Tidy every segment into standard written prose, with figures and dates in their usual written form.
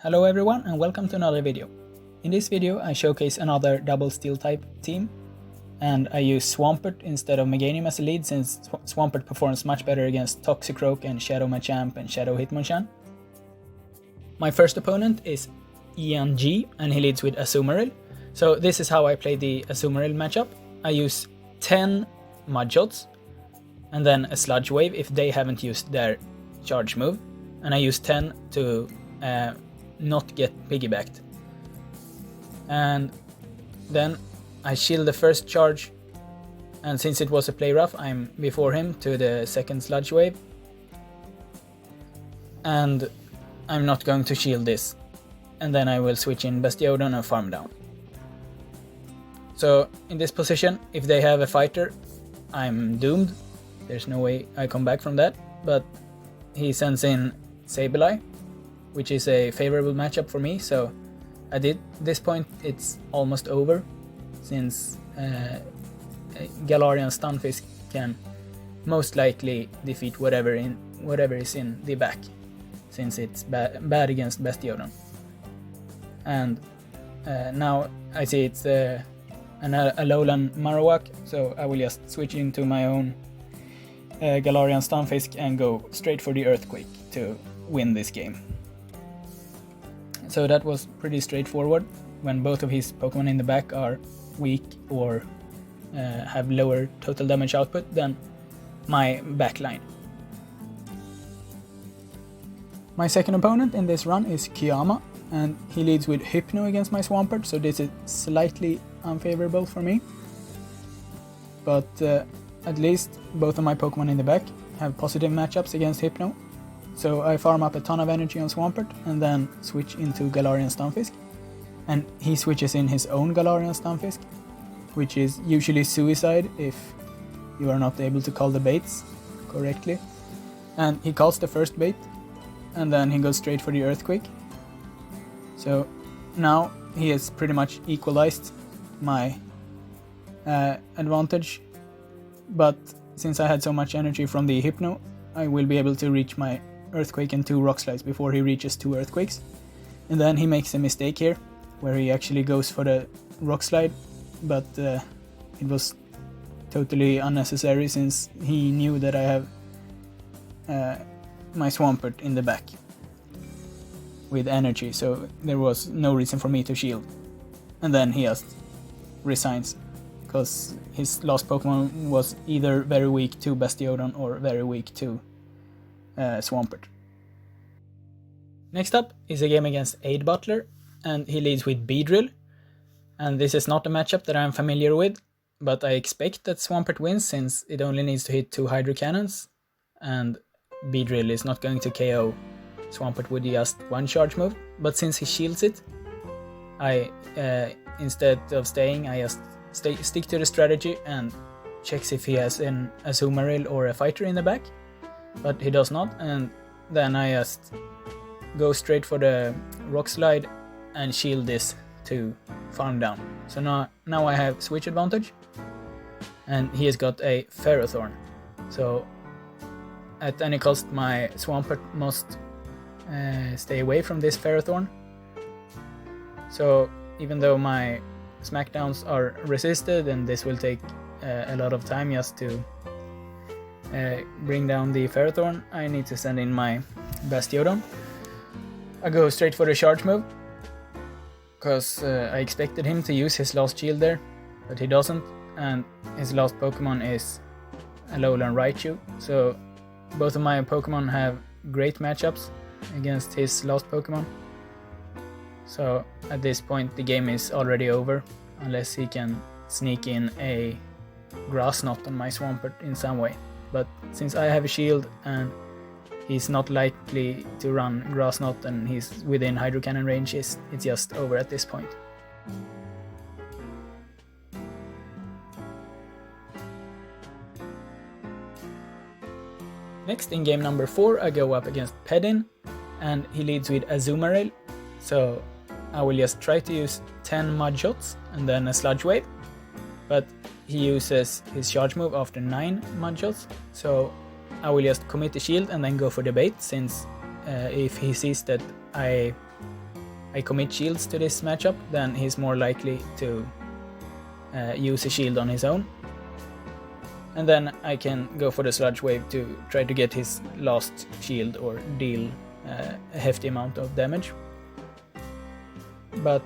Hello everyone and welcome to another video. In this video I showcase another double steel type team, and I use Swampert instead of Meganium as a lead since Swampert performs much better against Toxicroak and Shadow Machamp and Shadow Hitmonchan. My first opponent is ENG and he leads with Azumarill. So this is how I play the Azumarill matchup. I use 10 Mudshots and then a Sludge Wave if they haven't used their charge move, and I use 10 to not get piggybacked. And then I shield the first charge, and since it was a play rough, I'm before him to the second Sludge Wave. And I'm not going to shield this. And then I will switch in Bastiodon and farm down. So in this position, if they have a fighter, I'm doomed. There's no way I come back from that. But he sends in Sableye, which is a favorable matchup for me, so at this point it's almost over, since Galarian Stunfisk can most likely defeat whatever is in the back, since it's bad against Bastiodon. And now I see it's a lowland Marowak, so I will just switch into my own Galarian Stunfisk and go straight for the Earthquake to win this game. So that was pretty straightforward. When both of his Pokemon in the back are weak or have lower total damage output than my backline. My second opponent in this run is Kiyama, and he leads with Hypno against my Swampert, so this is slightly unfavorable for me. But at least both of my Pokemon in the back have positive matchups against Hypno. So I farm up a ton of energy on Swampert and then switch into Galarian Stunfisk. And he switches in his own Galarian Stunfisk, which is usually suicide if you are not able to call the baits correctly. And he calls the first bait, and then he goes straight for the Earthquake. So now he has pretty much equalized my advantage. But since I had so much energy from the Hypno, I will be able to reach my Earthquake and 2 Rock Slides before he reaches 2 Earthquakes. And then he makes a mistake here, where he actually goes for the Rock Slide, but it was totally unnecessary since he knew that I have my Swampert in the back with energy, so there was no reason for me to shield. And then he just resigns, because his last Pokemon was either very weak to Bastiodon or very weak to Swampert. Next up is a game against Aid Butler, and he leads with Beedrill. And this is not a matchup that I'm familiar with, but I expect that Swampert wins since it only needs to hit 2 Hydro Cannons, and Beedrill is not going to KO Swampert with just 1 charge move. But since he shields it, I instead of staying, I just stick to the strategy and checks if he has an Azumarill or a fighter in the back. But he does not, and then I just go straight for the Rock Slide and shield this to farm down. So now I have switch advantage, and he has got a Ferrothorn. So at any cost my Swampert must stay away from this Ferrothorn. So even though my Smackdowns are resisted and this will take a lot of time just to bring down the Ferrothorn, I need to send in my Bastiodon. I go straight for the charge move, because I expected him to use his last shield there, but he doesn't, and his last Pokemon is Alolan Raichu, so both of my Pokemon have great matchups against his last Pokemon. So at this point the game is already over, unless he can sneak in a Grass Knot on my Swampert in some way. But since I have a shield and he's not likely to run Grass Knot and he's within Hydro Cannon range, it's just over at this point. Next, in game number 4, I go up against Pedin, and he leads with Azumarill. So I will just try to use 10 Mudshots and then a Sludge Wave. But he uses his charge move after 9 Mudshots, so I will just commit the shield and then go for the bait, since if he sees that I I commit shields to this matchup, then he's more likely to use a shield on his own. And then I can go for the Sludge Wave to try to get his last shield or deal a hefty amount of damage. But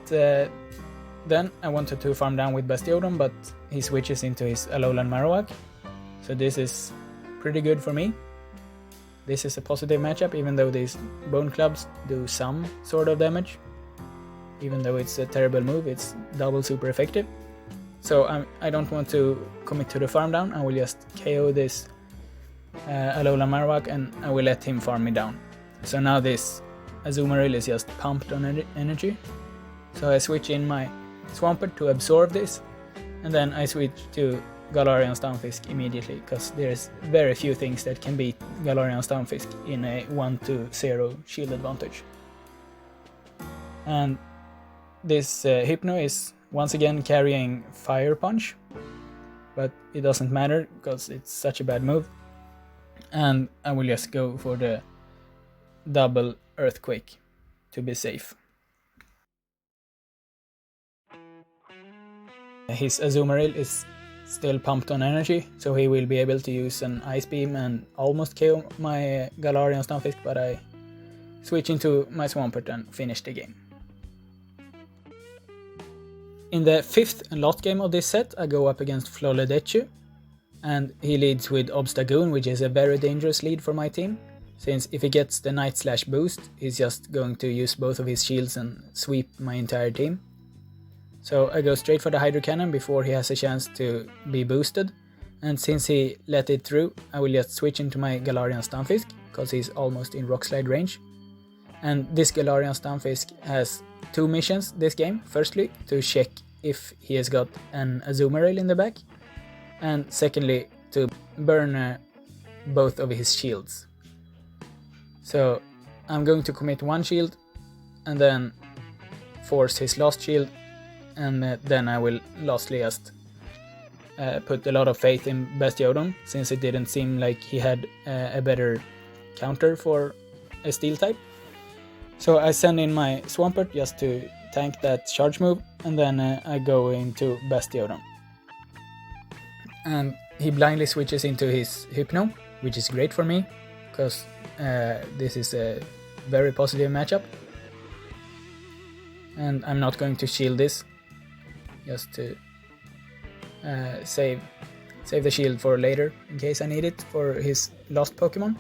then I wanted to farm down with Bastiodon, but he switches into his Alolan Marowak. So this is pretty good for me. This is a positive matchup, even though these Bone Clubs do some sort of damage. Even though it's a terrible move, it's double super effective. So I don't want to commit to the farm down. I will just KO this Alolan Marowak and I will let him farm me down. So now this Azumarill is just pumped on energy. So I switch in my Swampert to absorb this, and then I switch to Galarian Stunfisk immediately, because there's very few things that can beat Galarian Stunfisk in a 1-0 shield advantage. And this Hypno is once again carrying Fire Punch, but it doesn't matter because it's such a bad move. And I will just go for the double Earthquake to be safe. His Azumarill is still pumped on energy, so he will be able to use an Ice Beam and almost KO my Galarian Stunfisk, but I switch into my Swampert and finish the game. In the 5th and last game of this set, I go up against Floledetchu, and he leads with Obstagoon, which is a very dangerous lead for my team, since if he gets the Night Slash boost, he's just going to use both of his shields and sweep my entire team. So I go straight for the Hydro Cannon before he has a chance to be boosted, and since he let it through, I will just switch into my Galarian Stunfisk, because he's almost in Rock Slide range. And this Galarian Stunfisk has 2 missions this game. Firstly, to check if he has got an Azumarill in the back, and secondly, to burn both of his shields. So I'm going to commit 1 shield, and then force his last shield, and then I will lastly just put a lot of faith in Bastiodon, since it didn't seem like he had a better counter for a Steel type. So I send in my Swampert just to tank that charge move, and then I go into Bastiodon. And he blindly switches into his Hypno, which is great for me, because this is a very positive matchup. And I'm not going to shield this, just to save the shield for later, in case I need it for his last Pokemon.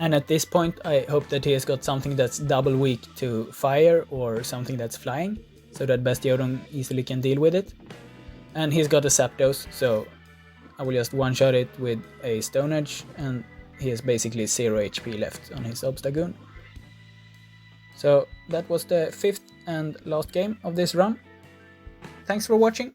And at this point I hope that he has got something that's double weak to fire or something that's flying, so that Bastiodon easily can deal with it. And he's got a Zapdos, so I will just one-shot it with a Stone Edge, and he has basically 0 HP left on his Obstagoon. So that was the 5th and last game of this run. Thanks for watching.